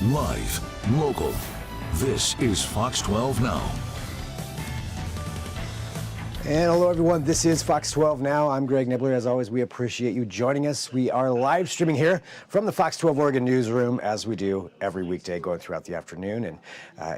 Live, local. This is Fox 12 Now. And hello, everyone. This is Fox 12 Now. I'm Greg Nibbler. As always, we appreciate you joining us. We are live streaming here from the Fox 12 Oregon newsroom, as we do every weekday going throughout the afternoon. And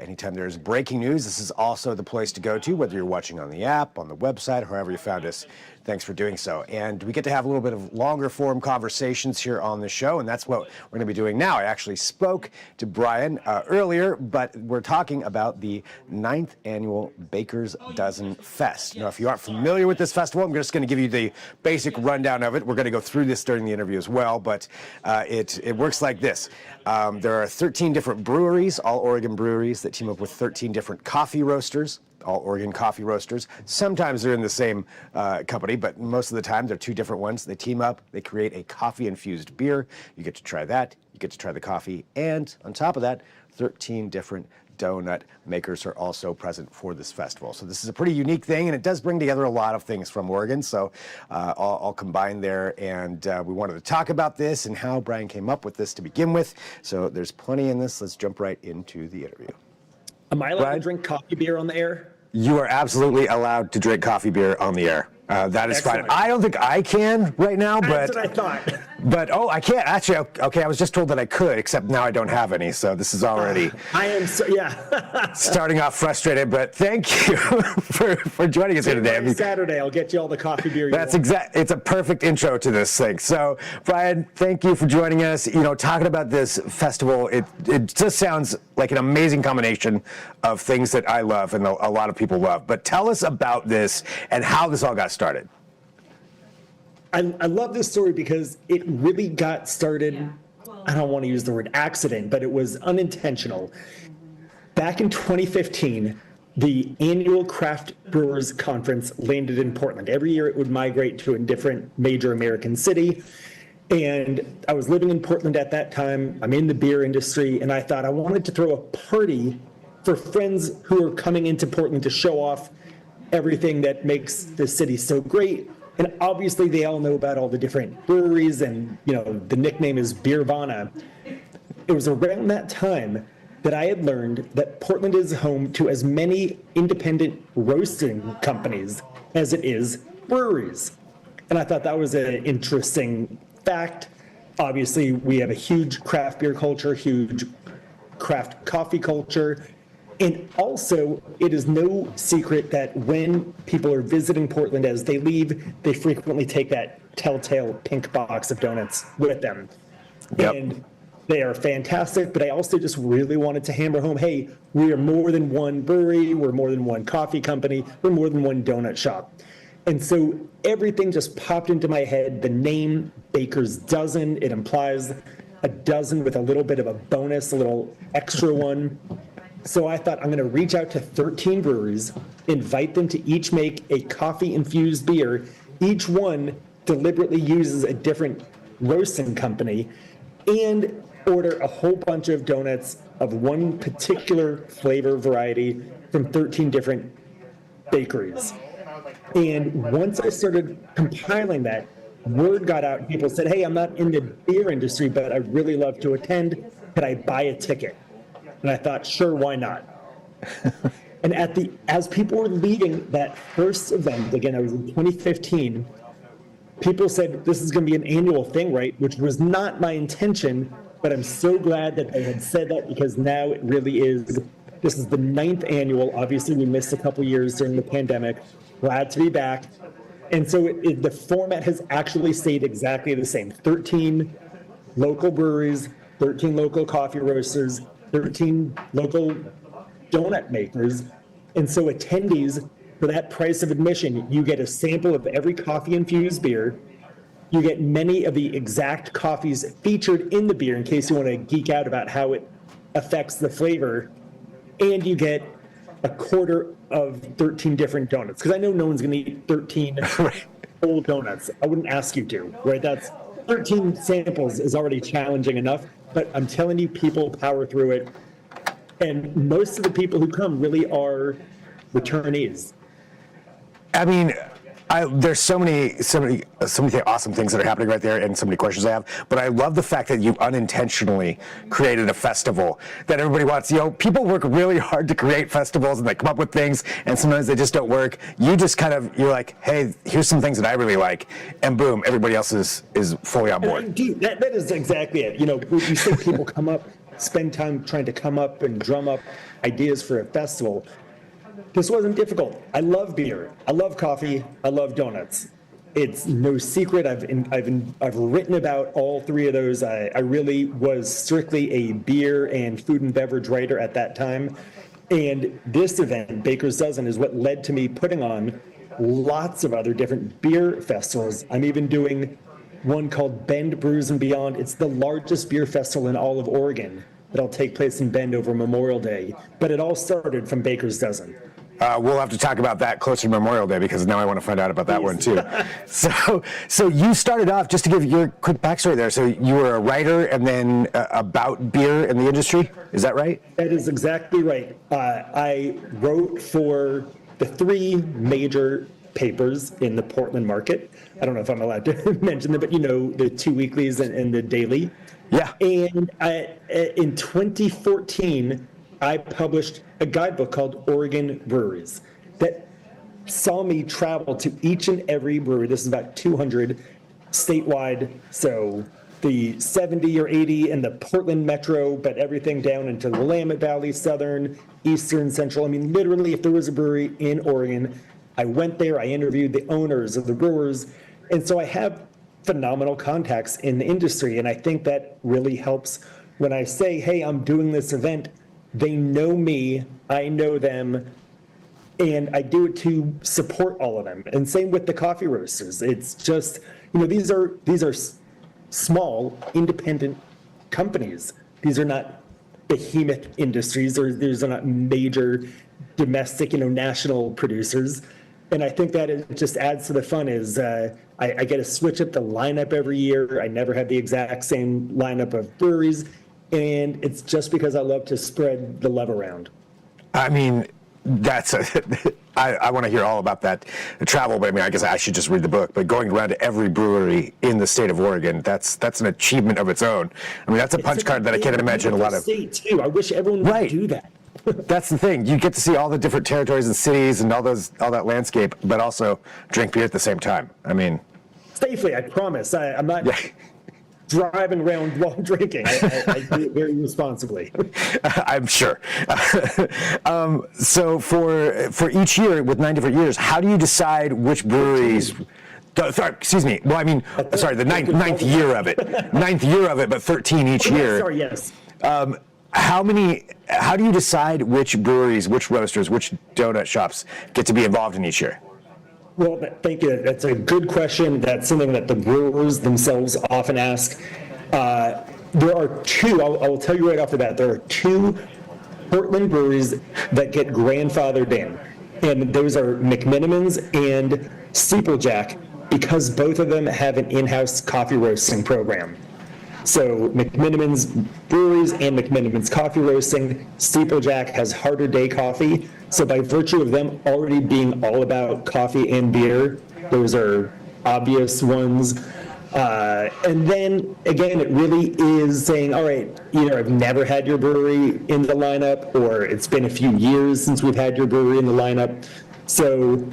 anytime there's breaking news, this is also the place to go to, whether you're watching on the app, on the website, however you found us. Thanks for doing so. And we get to have a little bit of longer form conversations here on the show, and that's what we're going to be doing now. I actually spoke to Brian earlier, but we're talking about the 9th annual Baker's Dozen Fest. Now, if you aren't familiar with this festival, I'm just going to give you the basic rundown of it. We're going to go through this during the interview as well, but it works like this. There are 13 different breweries, all Oregon breweries, that team up with 13 different coffee roasters. All Oregon coffee roasters. Sometimes they're in the same company, but most of the time they're two different ones. They team up, they create a coffee-infused beer. You get to try that, you get to try the coffee, and on top of that, 13 different donut makers are also present for this festival. So this is a pretty unique thing, and it does bring together a lot of things from Oregon, so all combined there, and we wanted to talk about this and how Brian came up with this to begin with. So there's plenty in this. Let's jump right into the interview. Am I allowed to drink coffee beer on the air? You are absolutely allowed to drink coffee beer on the air. That is Excellent. fine. I don't think I can right now, but That's what I thought. But I can't actually. Okay, I was just told that I could, except now I don't have any. So this is already. I am so starting off frustrated. But thank you for joining us here today. Every Saturday, I'll get you all the coffee beer. That's exact. It's a perfect intro to this thing. So Brian, thank you for joining us. You know, talking about this festival, it just sounds like an amazing combination of things that I love and a lot of people love. But tell us about this and how this all got started. I love this story because it really got started, I don't want to use the word accident, but it was unintentional. Back in 2015, the annual Craft Brewers Conference landed in Portland. Every year it would migrate to a different major American city. And I was living in Portland at that time. I'm in the beer industry, and I thought I wanted to throw a party for friends who are coming into Portland to show off everything that makes the city so great. And obviously they all know about all the different breweries, and the nickname is Beervana. It was around that time that I had learned that Portland is home to as many independent roasting companies as it is breweries. And I thought that was an interesting fact. Obviously, we have a huge craft beer culture, huge craft coffee culture. And also, it is no secret that when people are visiting Portland as they leave, they frequently take that telltale pink box of donuts with them. Yep. And they are fantastic, but I also just really wanted to hammer home, hey, we are more than one brewery, we're more than one coffee company, we're more than one donut shop. And so everything just popped into my head. The name Baker's Dozen, it implies a dozen with a little bit of a bonus, a little extra one. So I thought I'm going to reach out to 13 breweries, invite them to each make a coffee-infused beer. Each one deliberately uses a different roasting company, and order a whole bunch of donuts of one particular flavor variety from 13 different bakeries. And once I started compiling that, word got out. People said, hey, I'm not in the beer industry, but I'd really love to attend. Could I buy a ticket? And I thought, sure, why not? And as people were leaving that first event, again, I was in 2015, people said, this is going to be an annual thing, right? Which was not my intention, but I'm so glad that they had said that, because now it really is. This is the 9th annual. Obviously, we missed a couple years during the pandemic. Glad to be back. And so the format has actually stayed exactly the same. 13 local breweries, 13 local coffee roasters, 13 local donut makers. And so attendees, for that price of admission, you get a sample of every coffee-infused beer. You get many of the exact coffees featured in the beer, in case you want to geek out about how it affects the flavor. And you get a quarter of 13 different donuts. Because I know no one's going to eat 13 whole donuts. I wouldn't ask you to, right? That's 13 samples is already challenging enough. But I'm telling you, people power through it. And most of the people who come really are returnees. I mean, There's so many awesome things that are happening right there, and so many questions I have. But I love the fact that you unintentionally created a festival that everybody wants. People work really hard to create festivals, and they come up with things, and sometimes they just don't work. You just you're like, hey, here's some things that I really like, and boom, everybody else is fully on board. Dude, that is exactly it. You see people come up, spend time trying to come up and drum up ideas for a festival. This wasn't difficult. I love beer. I love coffee. I love donuts. It's no secret. I've written about all three of those. I really was strictly a beer and food and beverage writer at that time. And this event, Baker's Dozen, is what led to me putting on lots of other different beer festivals. I'm even doing one called Bend, Brews, and Beyond. It's the largest beer festival in all of Oregon that'll take place in Bend over Memorial Day. But it all started from Baker's Dozen. We'll have to talk about that closer to Memorial Day, because now I want to find out about that one too. So you started off, just to give your quick backstory there. So you were a writer, and then about beer in the industry. Is that right? That is exactly right. I wrote for the three major papers in the Portland market. I don't know if I'm allowed to mention them, but the two weeklies and the daily. Yeah. And in 2014, I published a guidebook called Oregon Breweries that saw me travel to each and every brewery. This is about 200 statewide. So the 70 or 80 in the Portland metro, but everything down into the Willamette Valley, Southern, Eastern, Central. I mean, literally, if there was a brewery in Oregon, I went there, I interviewed the owners of the brewers. And so I have phenomenal contacts in the industry. And I think that really helps when I say, hey, I'm doing this event. They know me, I know them, and I do it to support all of them. And same with the coffee roasters. It's just, these are small, independent companies. These are not behemoth industries, or these are not major domestic, national producers. And I think that it just adds to the fun is I get to switch up the lineup every year. I never have the exact same lineup of breweries. And it's just because I love to spread the love around. I mean, I want to hear all about that travel, but I guess I should just read the book. But going around to every brewery in the state of Oregon, that's an achievement of its own. That's a punch card that I can't imagine a lot of. State too. I wish everyone would do that. That's the thing. You get to see all the different territories and cities and all that landscape, but also drink beer at the same time. Safely, I promise. I'm not. Yeah. Driving around while drinking. I do it very responsibly. I'm sure. So for each year, with 9 different years, how do you decide which breweries? Sorry, excuse me. Well, the ninth year of it. Ninth year of it, but 13 each year. Sorry, yes. How do you decide which breweries, which roasters, which donut shops get to be involved in each year? Well, thank you. That's a good question. That's something that the brewers themselves often ask. There are two, I will tell you right off the bat, there are two Portland breweries that get grandfathered in. And those are McMenamins and Steeplejack, because both of them have an in-house coffee roasting program. So McMenamins Breweries and McMenamins Coffee Roasting. Steeplejack has Harder Day Coffee. So by virtue of them already being all about coffee and beer, those are obvious ones. And then, again, it really is saying, all right, either I've never had your brewery in the lineup, or it's been a few years since we've had your brewery in the lineup. So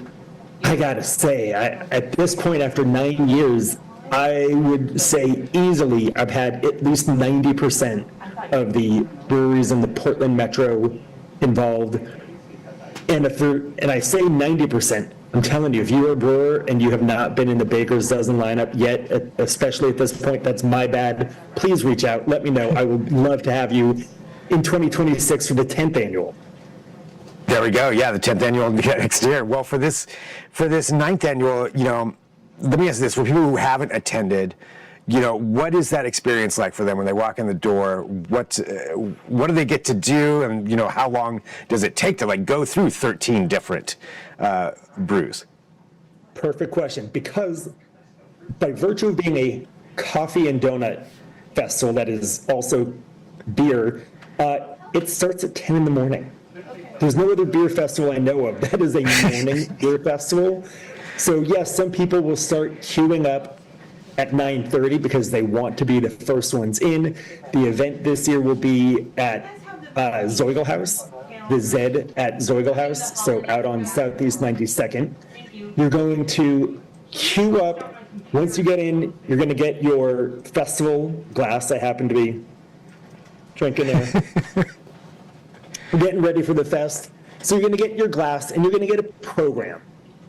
I got to say, at this point, after 9 years, I would say easily I've had at least 90% of the breweries in the Portland metro involved. And I say 90%, I'm telling you, if you're a brewer and you have not been in the Baker's Dozen lineup yet, especially at this point, that's my bad. Please reach out. Let me know. I would love to have you in 2026 for the 10th annual. There we go. Yeah, the 10th annual next year. Well, for this 9th annual, let me ask this, for people who haven't attended, what is that experience like for them when they walk in the door? What do they get to do? And, how long does it take to go through 13 different brews? Perfect question. Because by virtue of being a coffee and donut festival that is also beer, it starts at 10 in the morning. There's no other beer festival I know of that is a morning beer festival. So yes, some people will start queuing up at 9:30 because they want to be the first ones in. The event this year will be at Zeugel House, the Z at Zeugel House, so out on Southeast 92nd. You're going to queue up. Once you get in, you're going to get your festival glass. I happen to be drinking there. We're getting ready for the fest. So you're going to get your glass, and you're going to get a program.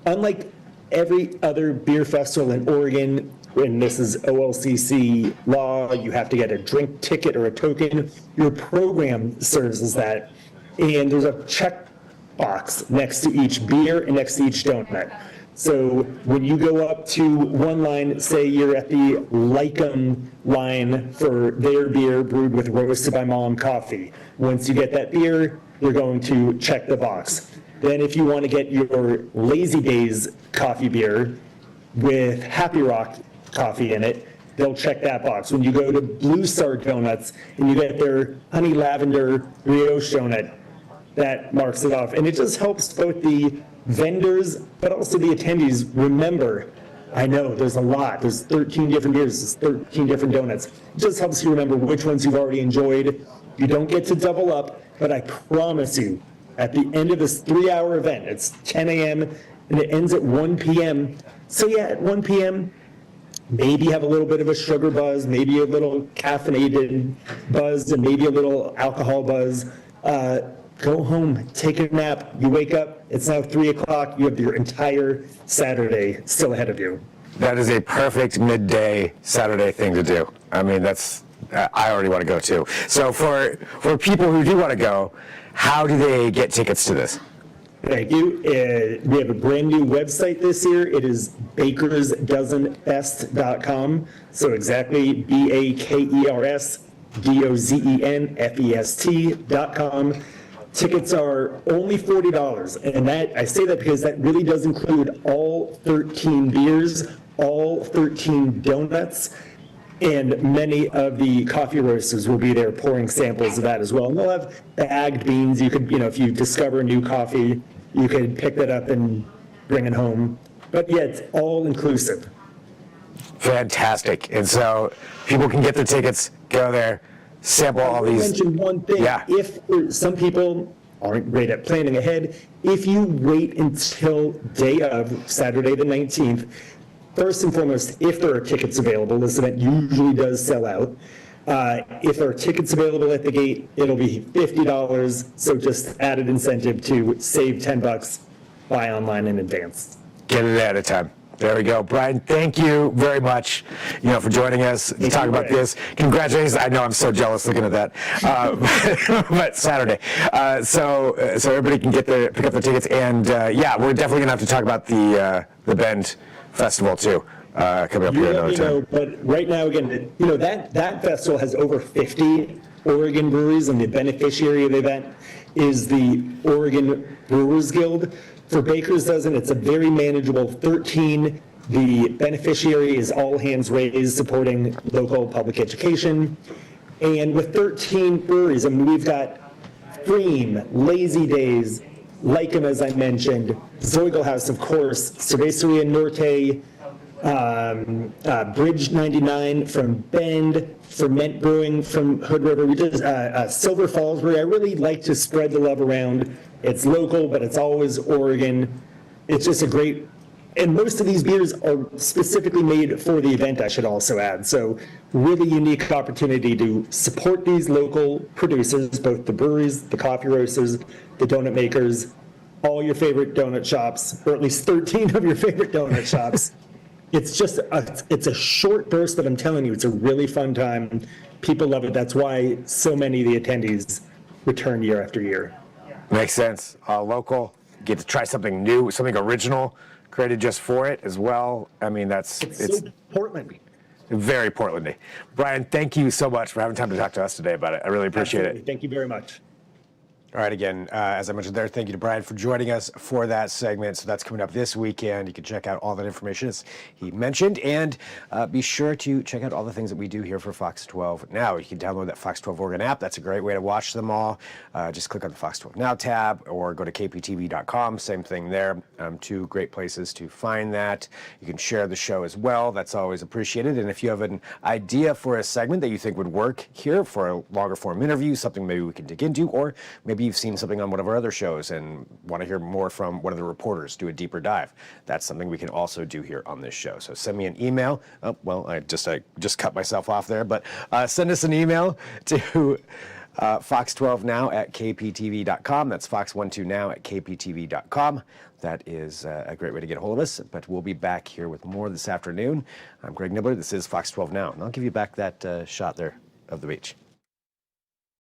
Unlike every other beer festival in Oregon, when this is OLCC law, you have to get a drink ticket or a token. Your program serves as that. And there's a check box next to each beer and next to each donut. So when you go up to one line, say you're at the Lycum line for their beer brewed with roasted by mom coffee. Once you get that beer, you're going to check the box. Then if you want to get your Lazy Days coffee beer with Happy Rock coffee in it, they'll check that box. When you go to Blue Star Donuts and you get their honey lavender brioche donut, that marks it off. And it just helps both the vendors, but also the attendees remember, I know there's a lot, there's 13 different beers, there's 13 different donuts. It just helps you remember which ones you've already enjoyed. You don't get to double up, but I promise you, at the end of this 3-hour event, it's 10 a.m. and it ends at 1 p.m. So yeah, at 1 p.m., maybe have a little bit of a sugar buzz, maybe a little caffeinated buzz, and maybe a little alcohol buzz. Go home, take a nap, you wake up, it's now 3 o'clock, you have your entire Saturday still ahead of you. That is a perfect midday Saturday thing to do. I mean, that's, I already want to go too. So for people who do want to go, how do they get tickets to this? Thank you. We have a brand new website this year. It is bakersdozenfest.com. So exactly BAKERSDOZENFEST.com. Tickets are only $40, and that I say that because that really does include all 13 beers, all 13 donuts, and many of the coffee roasters will be there pouring samples of that as well. And they'll have bagged beans. You could, if you discover new coffee, you could pick that up and bring it home. But yeah, it's all inclusive. Fantastic. And so people can get their tickets, go there, sample all these. I mentioned one thing. Yeah. If some people aren't great at planning ahead, if you wait until day of Saturday the 19th, first and foremost, if there are tickets available, this event usually does sell out. If there are tickets available at the gate, it'll be $50. So just added incentive to save $10, buy online in advance. Get it ahead of time. There we go. Brian, thank you very much, for joining us to talk about this. Congratulations. I know I'm so jealous looking at that. But Saturday. So everybody can pick up their tickets. And yeah, we're definitely going to have to talk about the Bend Festival too. Coming up here another time. But right now, again, that festival has over 50 Oregon breweries, and the beneficiary of the event is the Oregon Brewers Guild. For Baker's Dozen, it's a very manageable 13. The beneficiary is All Hands Raised, supporting local public education. And with 13 breweries, we've got Freem, Lazy Days, Lycum, as I mentioned, Zeugel House, of course, Cerveceria Norte, Bridge 99 from Bend, Ferment Brewing from Hood River. We did Silver Falls Brewery. I really like to spread the love around. It's local, but it's always Oregon. It's just a great, and most of these beers are specifically made for the event, I should also add. So really unique opportunity to support these local producers, both the breweries, the coffee roasters, the donut makers, all your favorite donut shops, or at least 13 of your favorite donut shops. It's just, it's a short burst, but I'm telling you, it's a really fun time. People love it. That's why so many of the attendees return year after year. Makes sense. Local, get to try something new, something original, created just for it as well. I mean, it's so Portland. Very Portlandy. Brian, thank you so much for having time to talk to us today about it. I really appreciate Absolutely. it. Thank you very much. All right, again, as I mentioned there, thank you to Brian for joining us for that segment. So that's coming up this weekend. You can check out all that information as he mentioned, and be sure to check out all the things that we do here for Fox 12 Now. You can download that Fox 12 Oregon app. That's a great way to watch them all. Just click on the Fox 12 Now tab or go to kptv.com. Same thing there. Two great places to find that. You can share the show as well. That's always appreciated. And if you have an idea for a segment that you think would work here for a longer form interview, something maybe we can dig into, or maybe you've seen something on one of our other shows and want to hear more from one of the reporters, do a deeper dive. That's something we can also do here on this show. So send me an email. Oh, well, I just cut myself off there, but send us an email to fox12now at kptv.com. That's fox12now at kptv.com. That is a great way to get a hold of us, but we'll be back here with more this afternoon. I'm Greg Nibbler. This is Fox 12 Now, and I'll give you back that shot there of the beach.